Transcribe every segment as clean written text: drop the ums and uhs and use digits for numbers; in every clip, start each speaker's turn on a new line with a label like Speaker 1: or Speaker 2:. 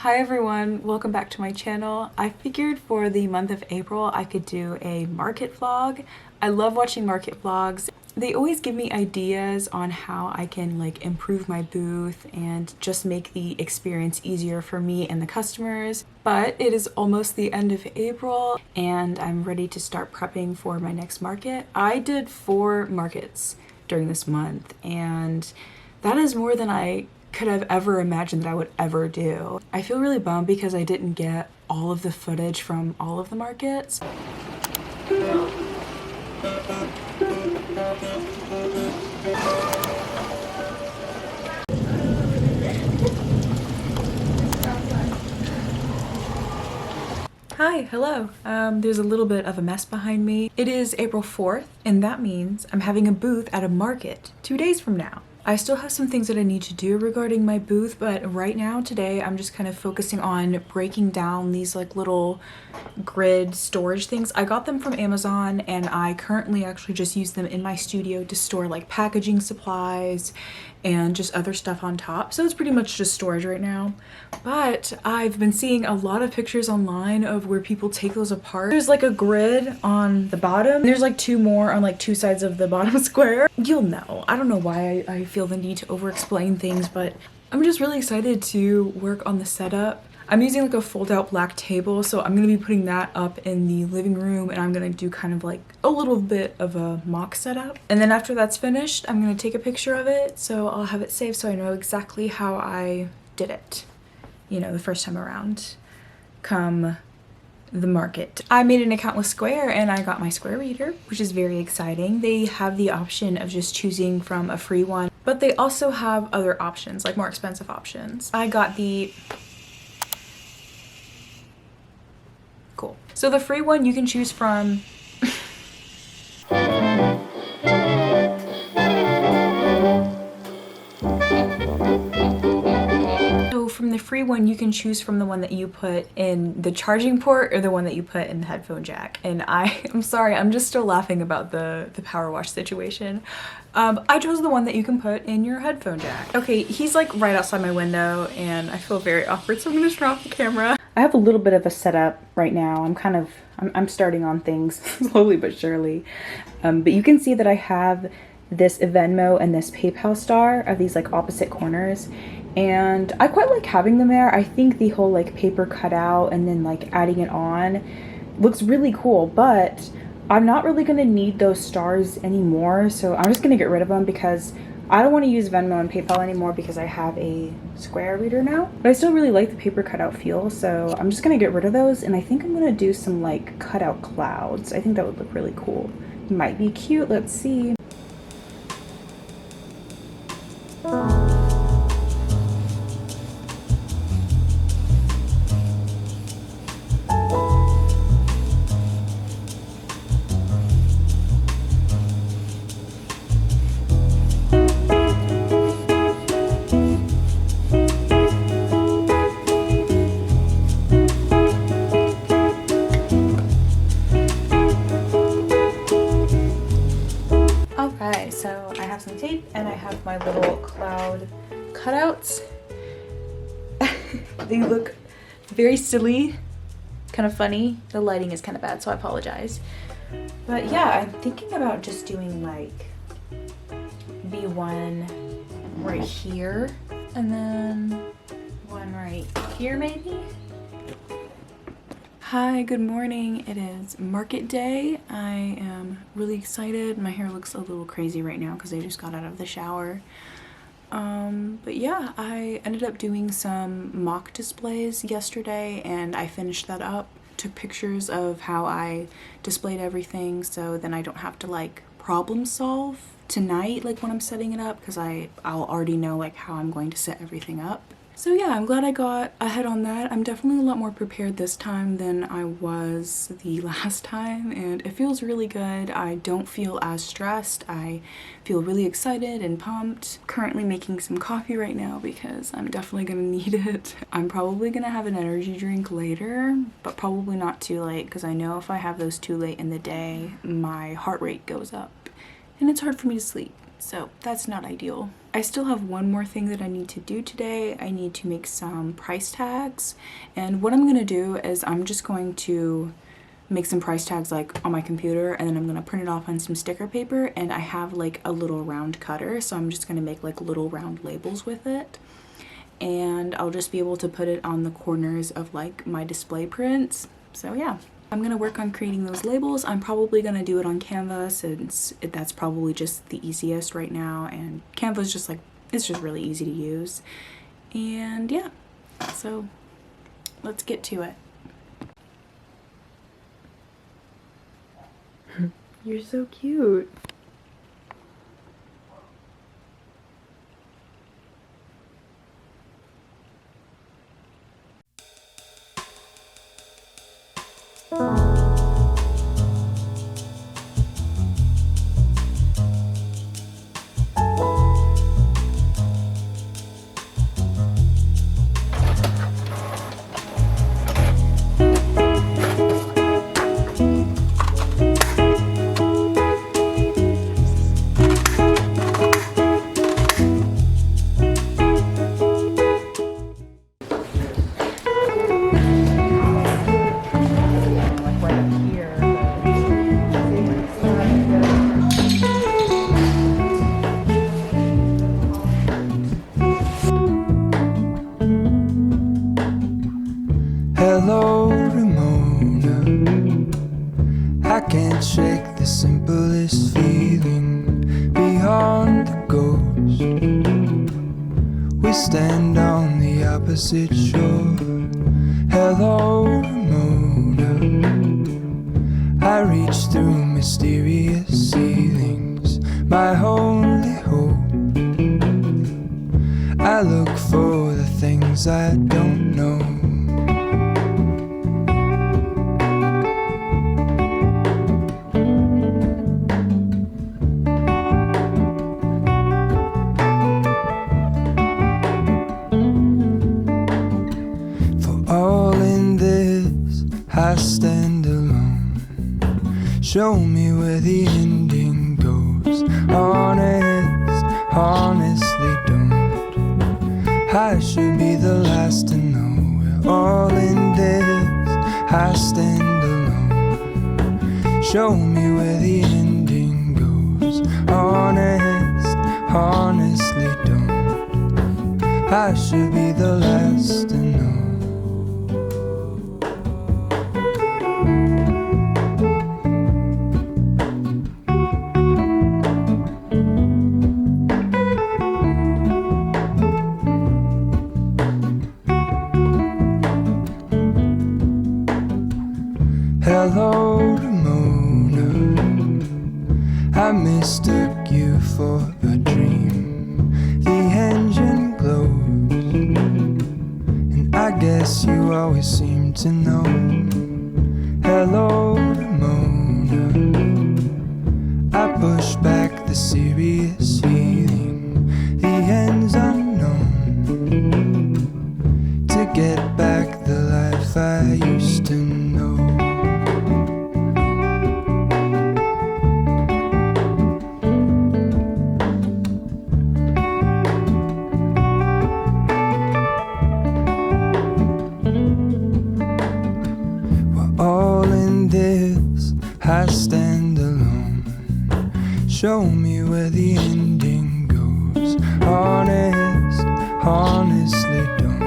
Speaker 1: Hi everyone, welcome back to my channel. I figured for the month of April I could do a market vlog. I love watching market vlogs. They always give me ideas on how I can improve my booth and just make the experience easier for me and the customers. But it is almost the end of April and I'm ready to start prepping for my next market. I did 4 markets during this month and that is more than I could have ever imagined that I would ever do. I feel really bummed because I didn't get all of the footage from all of the markets. Hi, hello. There's a little bit of a mess behind me. It is April 4th, and that means I'm having a booth at a market 2 days from now. I still have some things that I need to do regarding my booth, but right now, today, I'm just kind of focusing on breaking down these little grid storage things. I got them from Amazon and I currently actually just use them in my studio to store packaging supplies and just other stuff on top. So it's pretty much just storage right now. But I've been seeing a lot of pictures online of where people take those apart. There's a grid on the bottom. And there's 2 more on 2 sides of the bottom square. You'll know. I don't know why I feel the need to over-explain things, but I'm just really excited to work on the setup. I'm using a fold out black table, so I'm gonna be putting that up in the living room and I'm gonna do kind of a little bit of a mock setup. And then after that's finished, I'm gonna take a picture of it so I'll have it saved so I know exactly how I did it, you know, the first time around come the market. I made an account with Square and I got my Square reader, which is very exciting. They have the option of just choosing from a free one, but they also have other options, more expensive options. I got the cool. So the free one you can choose from the free one you can choose from the one that you put in the charging port or the one that you put in the headphone jack. And I'm sorry, I'm just still laughing about the power wash situation. I chose the one that you can put in your headphone jack. Okay, he's right outside my window and I feel very awkward, so I'm gonna turn off the camera. I have a little bit of a setup right now. I'm starting on things slowly but surely. But you can see that I have this Venmo and this PayPal star of these opposite corners. And I quite like having them there. I think the whole paper cutout and then adding it on looks really cool, but I'm not really gonna need those stars anymore. So I'm just gonna get rid of them because I don't want to use Venmo and PayPal anymore because I have a Square reader now. But I still really like the paper cutout feel, so I'm just gonna get rid of those. And I think I'm gonna do some cutout clouds. I think that would look really cool. Might be cute, let's see. So I have some tape and I have my little cloud cutouts. They look very silly, kind of funny. The lighting is kind of bad, so I apologize. But yeah, I'm thinking about just doing V1 right here and then one right here maybe. Hi, good morning. It is market day. I am really excited. My hair looks a little crazy right now because I just got out of the shower. But yeah, I ended up doing some mock displays yesterday and I finished that up. Took pictures of how I displayed everything so then I don't have to problem solve tonight when I'm setting it up because I'll already know how I'm going to set everything up. So yeah, I'm glad I got ahead on that. I'm definitely a lot more prepared this time than I was the last time and it feels really good. I don't feel as stressed. I feel really excited and pumped. Currently making some coffee right now because I'm definitely gonna need it. I'm probably gonna have an energy drink later, but probably not too late because I know if I have those too late in the day, my heart rate goes up and it's hard for me to sleep. So that's not ideal. I I still have one more thing that I need to do today. I need to make some price tags, and what I'm gonna do is I'm just going to make some price tags like on my computer, and then I'm gonna print it off on some sticker paper, and I have like a little round cutter, so I'm just gonna make like little round labels with it, and I'll just be able to put it on the corners of like my display prints. So yeah, I'm gonna work on creating those labels. I'm probably gonna do it on Canva since that's probably just the easiest right now, and Canva's just like, it's just really easy to use. And yeah, so let's get to it. You're so cute.
Speaker 2: Hello, Ramona. I can't shake the simplest feeling beyond the ghost. We stand on the opposite shore. Hello, Ramona. I reach through mysterious ceilings, my only hope. I look for the things I don't know. I stand alone. Show me where the ending goes. Honest, honestly don't. I should be the last to know. We're all in this. I stand alone. Show me where the ending goes. Honest, honestly don't. I should be the last to know. Hello, Ramona. I mistook you for a dream. The engine glows, and I guess you always seem to know. Hello, Ramona. I push back the serious feeling. The end's unknown. To get back the life I used to know. I stand alone. Show me where the ending goes. Honest, honestly don't.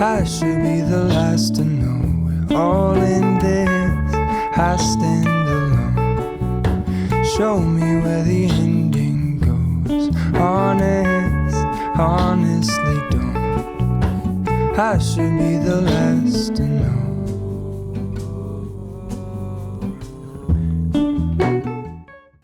Speaker 2: I should be the last to know. We're all in this. I stand alone. Show me where the ending goes. Honest, honestly don't. I should be the last to know.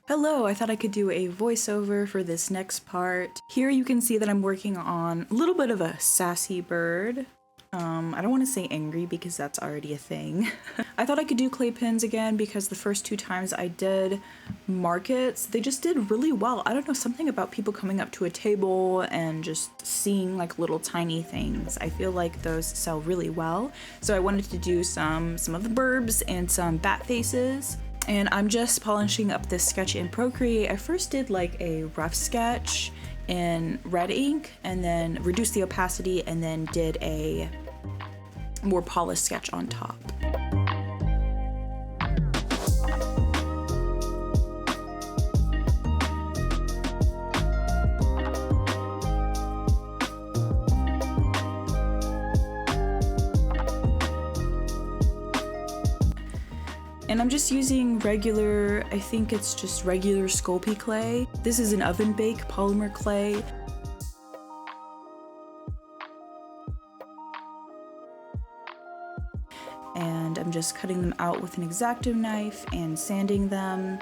Speaker 1: Hello, I thought I could do a voiceover for this next part. Here you can see that I'm working on a little bit of a sassy bird. I don't want to say angry because that's already a thing. I thought I could do clay pins again because the first two times I did markets, they just did really well. I don't know, something about people coming up to a table and just seeing like little tiny things. I feel like those sell really well. So I wanted to do some of the burbs and some bat faces. And I'm just polishing up this sketch in Procreate. I first did like a rough sketch in red ink and then reduced the opacity and then did a more polished sketch on top. And I'm just using regular, I think it's just regular Sculpey clay. This is an oven bake polymer clay. And I'm just cutting them out with an X-Acto knife and sanding them.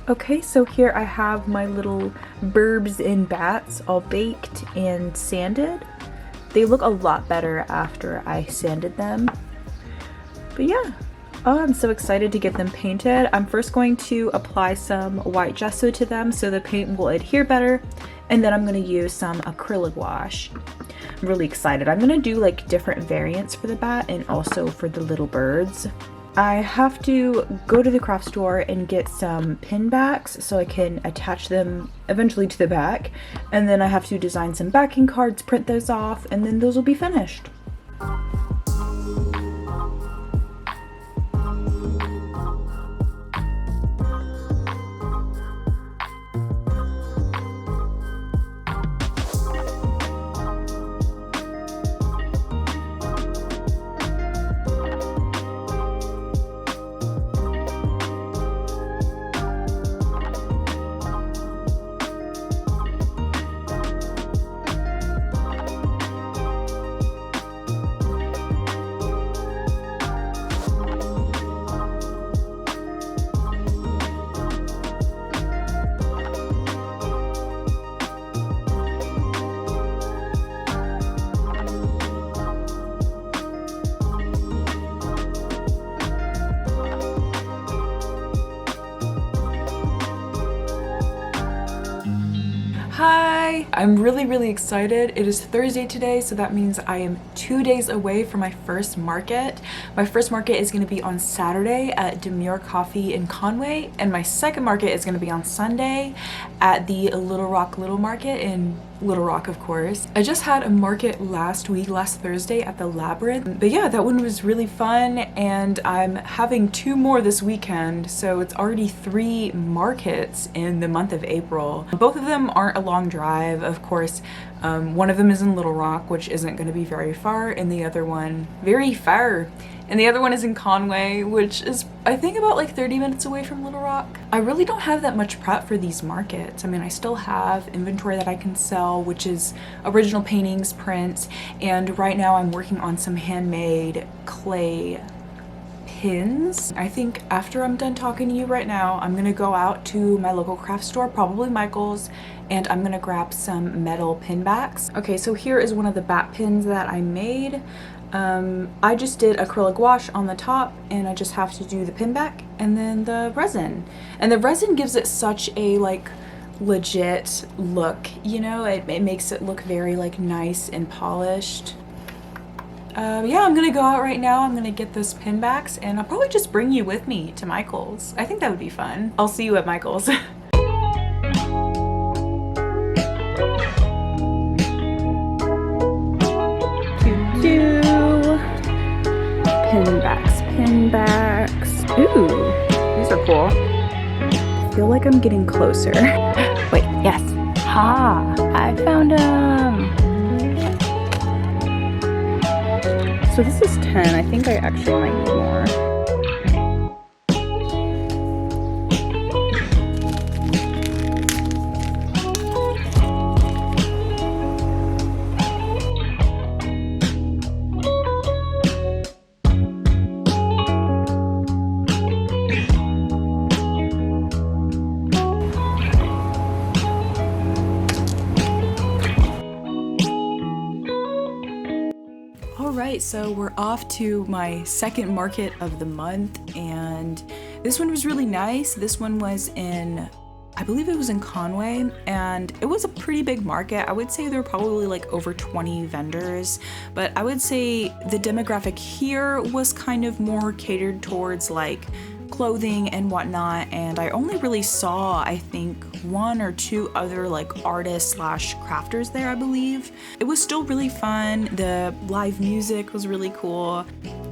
Speaker 1: Okay, so here I have my little burbs and bats all baked and sanded. They look a lot better after I sanded them. But yeah, oh, I'm so excited to get them painted. I'm first going to apply some white gesso to them so the paint will adhere better. And then I'm gonna use some acrylic wash. I'm really excited. I'm gonna do like different variants for the bat and also for the little birds. I have to go to the craft store and get some pin backs so I can attach them eventually to the back. And then I have to design some backing cards, print those off, and then those will be finished. Hi! I'm really excited. It is Thursday today, so that means I am 2 days away from my first market. My first market is going to be on Saturday at Demure Coffee in Conway, and my second market is going to be on Sunday at the Little Rock Little Market in Little Rock, of course. I just had a market last Thursday at the Labyrinth, but yeah, that one was really fun, and I'm having 2 more this weekend, so it's already 3 markets in the month of April. Both of them aren't a long drive, of course. One of them is in Little Rock, which isn't going to be very far, and the other one and the other one is in Conway, which is I think about like 30 minutes away from Little Rock. I really don't have that much prep for these markets. I mean, I still have inventory that I can sell, which is original paintings, prints, and right now I'm working on some handmade clay pins. I think after I'm done talking to you right now, I'm gonna go out to my local craft store, probably Michael's, and I'm gonna grab some metal pin backs. Okay, so here is one of the bat pins that I made. I just did acrylic wash on the top, and I just have to do the pin back and then the resin. And the resin gives it such a like legit look, you know, it makes it look very like nice and polished. Yeah, I'm gonna go out right now. I'm gonna get those pin backs, and I'll probably just bring you with me to Michael's. I think that would be fun. I'll see you at Michael's. Pin backs. Ooh, these are cool. I feel like I'm getting closer. Wait, yes. Ha! I found them! So this is 10. I think I actually might need more. Alright, so we're off to my second market of the month, and this one was really nice. This one was in, I believe it was in Conway, and it was a pretty big market. I would say there were probably like over 20 vendors, but I would say the demographic here was kind of more catered towards like clothing and whatnot, and I only really saw, I think, 1 or 2 other like artists slash crafters there, I believe. It was still really fun. The live music was really cool.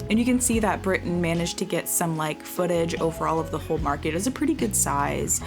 Speaker 1: And you can see that Britain managed to get some like footage overall of the whole market. It's a pretty good size.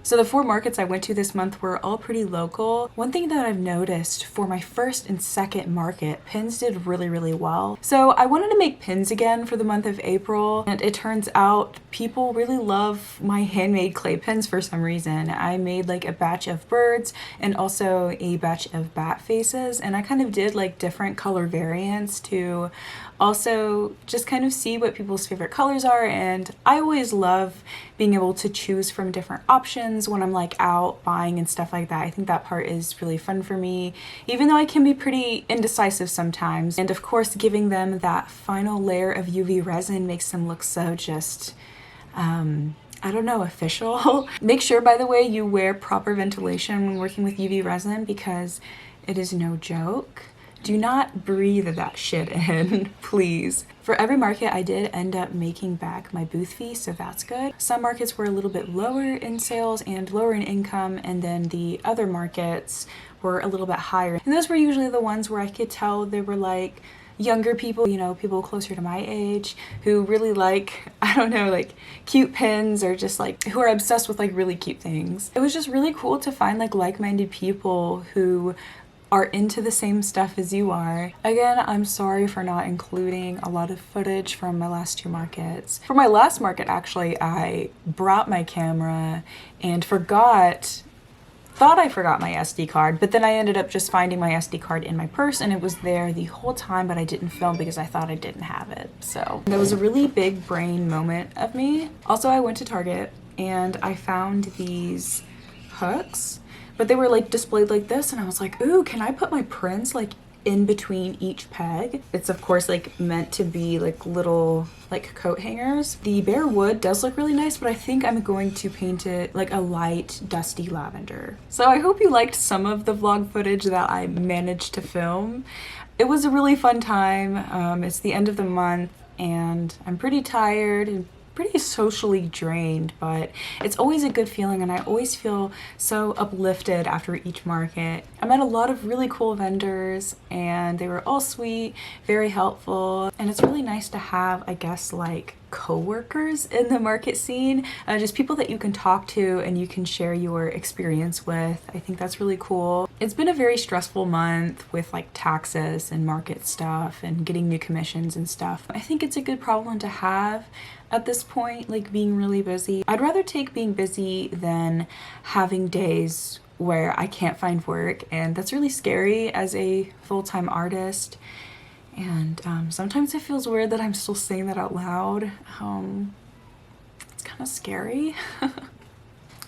Speaker 1: So the 4 markets I went to this month were all pretty local. One thing that I've noticed for my first and second market, pins did really well. So I wanted to make pins again for the month of April, and it turns out people really love my handmade clay pins for some reason. I made like a batch of birds and also a batch of bat faces, and I kind of did like different color variants to also just kind of see what people's favorite colors are. And I always love being able to choose from different options when I'm like out buying and stuff like that. I think that part is really fun for me, even though I can be pretty indecisive sometimes. And of course, giving them that final layer of UV resin makes them look so just I don't know, official. Make sure, by the way, you wear proper ventilation when working with UV resin, because it is no joke. Do not breathe that shit in, please. For every market, I did end up making back my booth fee, so that's good. Some markets were a little bit lower in sales and lower in income, and then the other markets were a little bit higher. And those were usually the ones where I could tell they were like younger people, you know, people closer to my age who really like, I don't know, like cute pins, or just like who are obsessed with like really cute things. It was just really cool to find like-minded people who are into the same stuff as you are. Again, I'm sorry for not including a lot of footage from my last 2 markets. For my last market, actually, I brought my camera and thought I forgot my SD card, but then I ended up just finding my SD card in my purse, and it was there the whole time, but I didn't film because I thought I didn't have it. So that was a really big brain moment of me. Also, I went to Target and I found these hooks, but they were like displayed like this, and I was like, ooh, can I put my prints like in between each peg? It's of course like meant to be like little like coat hangers. The bare wood does look really nice, but I think I'm going to paint it like a light dusty lavender. So I hope you liked some of the vlog footage that I managed to film. It was a really fun time. It's the end of the month and I'm pretty tired and pretty socially drained, but it's always a good feeling, and I always feel so uplifted after each market. I met a lot of really cool vendors and they were all sweet, very helpful, and it's really nice to have, I guess, like co-workers in the market scene, just people that you can talk to and you can share your experience with. I think that's really cool. It's been a very stressful month with like taxes and market stuff and getting new commissions and stuff. I think it's a good problem to have at this point, like being really busy. I'd rather take being busy than having days where I can't find work, and that's really scary as a full-time artist. And sometimes it feels weird that I'm still saying that out loud. It's kind of scary.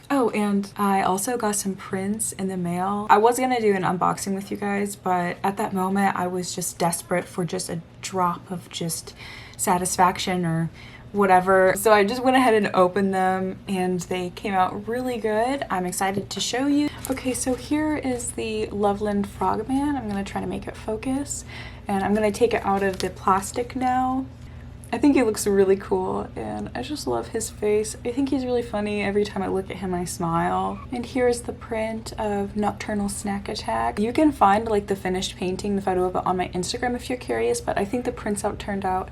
Speaker 1: Oh, and I also got some prints in the mail. I was gonna do an unboxing with you guys, but at that moment I was just desperate for just a drop of just satisfaction or whatever. So I just went ahead and opened them and they came out really good. I'm excited to show you. Okay, so here is the Loveland Frogman. I'm gonna try to make it focus, and I'm gonna take it out of the plastic now. I think he looks really cool and I just love his face. I think he's really funny. Every time I look at him I smile. And here's the print of Nocturnal Snack Attack. You can find like the finished painting, the photo of it, on my Instagram if you're curious, but I think the prints turned out.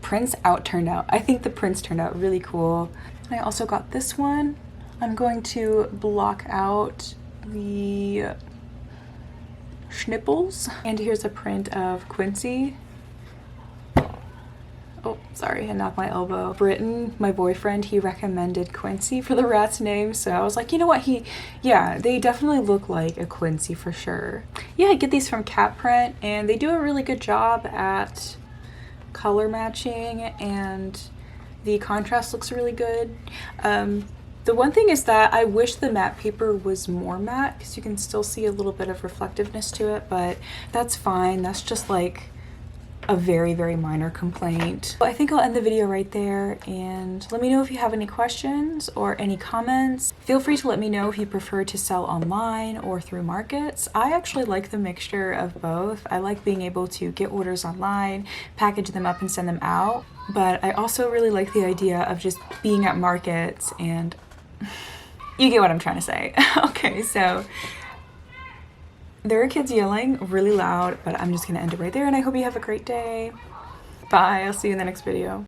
Speaker 1: I think the prints turned out really cool. And I also got this one. I'm going to block out the schnipples. And here's a print of Quincy. Oh, sorry, I knocked my elbow. Britton, my boyfriend, he recommended Quincy for the rat's name, so I was like, you know what, yeah, they definitely look like a Quincy for sure. Yeah, I get these from Cat Print, and they do a really good job at color matching, and the contrast looks really good. The one thing is that I wish the matte paper was more matte because you can still see a little bit of reflectiveness to it, but that's fine. That's just like a very, very minor complaint. I think I'll end the video right there, and let me know if you have any questions or any comments. Feel free to let me know if you prefer to sell online or through markets. I actually like the mixture of both. I like being able to get orders online, package them up and send them out, but I also really like the idea of just being at markets, and you get what I'm trying to say. Okay, so there are kids yelling really loud, but I'm just gonna end it right there, and I hope you have a great day. Bye, I'll see you in the next video.